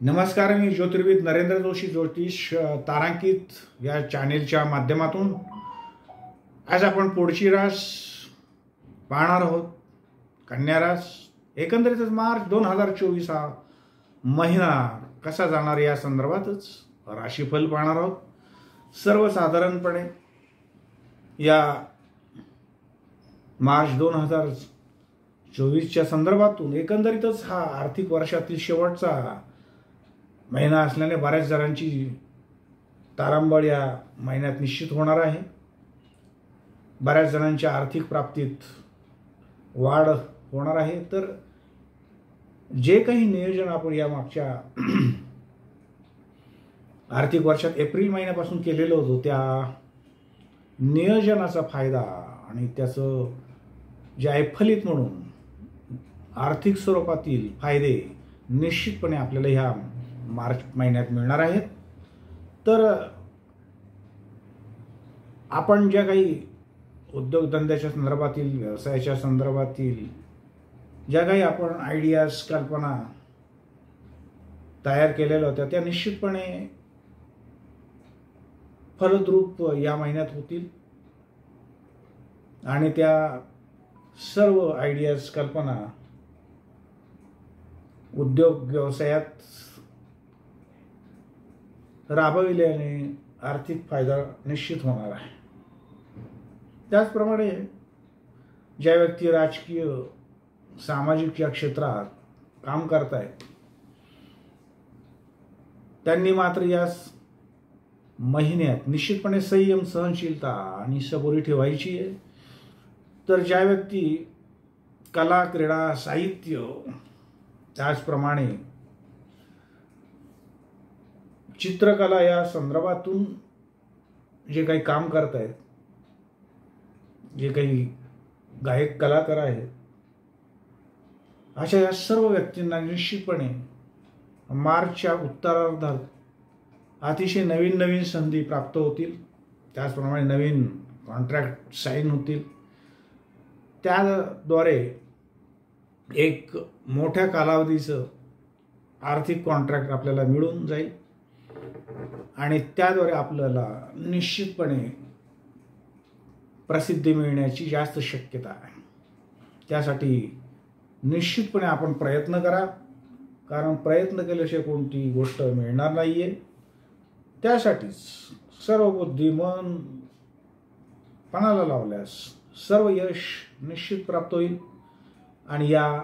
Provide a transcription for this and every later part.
नमस्कार, मी ज्योतिर्विद नरेंद्र जोशी ज्योतिष तारांकित या चॅनेलच्या माध्यमातून आज आपण पुढची रास पाहणार आहोत. कन्या रास. एकंदरीतच मार्च 2024 हा महिना कसा जाणार या संदर्भातच राशीफल पाहणार आहोत. सर्वसाधारणपणे या मार्च 2024च्या संदर्भातून एकंदरीतच हा आर्थिक वर्षातील शेवटचा महिना असल्याने बऱ्याच जणांची तारांबळ या महिन्यात निश्चित होणार आहे. बऱ्याच जणांच्या आर्थिक प्राप्तीत वाढ होणार आहे. तर जे काही नियोजन आपण या मागच्या आर्थिक वर्षात एप्रिल महिन्यापासून केलेलं होतं त्या नियोजनाचा फायदा आणि त्याचं जे आहे फलित म्हणून आर्थिक स्वरूपातील फायदे निश्चितपणे आपल्याला ह्या मार्च महिन्यात मिळणार आहेत. तर आपण ज्या काही उद्योगधंद्याच्या संदर्भातील व्यवसायाच्या संदर्भातील ज्या काही आपण आयडियाज कल्पना तयार केलेल्या होत्या त्या निश्चितपणे फलद्रूप या महिन्यात होतील आणि त्या सर्व आयडियाज कल्पना उद्योग व्यवसायात राबविल्याने आर्थिक फायदा निश्चित होणार आहे. त्याचप्रमाणे ज्या व्यक्ती राजकीय सामाजिक या क्षेत्रात काम करत आहेत त्यांनी मात्र या महिन्यात निश्चितपणे संयम, सहनशीलता आणि सबुरी ठेवायची आहे. तर ज्या व्यक्ती कला, क्रीडा, साहित्य त्याचप्रमाणे चित्रकला या संदर्भातून जे काही काम करत आहेत, जे काही गायक कलाकार आहेत, अशा या सर्व व्यक्तींना निश्चितपणे मार्चच्या उत्तरार्धात अतिशय नवीन नवीन संधी प्राप्त होतील. त्याचप्रमाणे नवीन कॉन्ट्रॅक्ट साईन होतील. त्याद्वारे एक मोठ्या कालावधीचं आर्थिक कॉन्ट्रॅक्ट आपल्याला मिळून जाईल आणि त्याद्वारे आपल्याला निश्चितपणे प्रसिद्धी मिळण्याची जास्त शक्यता आहे. त्यासाठी निश्चितपणे आपण प्रयत्न करा, कारण प्रयत्न केल्याशिवाय कोणती गोष्ट मिळणार नाही आहे. त्यासाठीच सर्व बुद्धी मन पणाला लावल्यास सर्व यश निश्चित प्राप्त होईल आणि या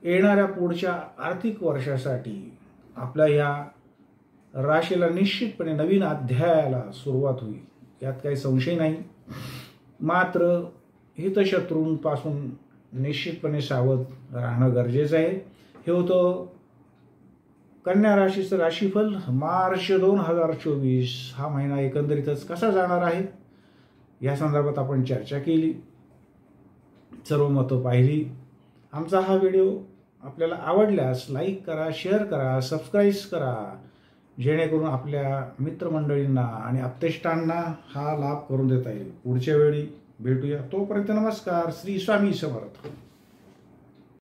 येणाऱ्या पुढच्या आर्थिक वर्षासाठी आपल्या या राशीला निश्चितपणे नवीन अध्यायाला सुरुवात होईल, यात काही संशय नाही. मात्र हितशत्रूंपासून निश्चितपणे सावध राहणं गरजेचं आहे. हे होतं कन्या राशीचं राशीफल. मार्च 2024 हा महिना एकंदरीतच कसा जाणार आहे या संदर्भात आपण चर्चा केली, सर्व मतं पाहिली. आमचा हा व्हिडिओ आपल्याला आवडल्यास लाईक करा, शेअर करा, सबस्क्राईब करा, जेणेकरून आपल्या मित्रमंडळींना आणि आप्तेष्टांना हा लाभ करून देता येईल. पुढच्या वेळी भेटूया. तोपर्यंत नमस्कार. श्री स्वामी समर्थ.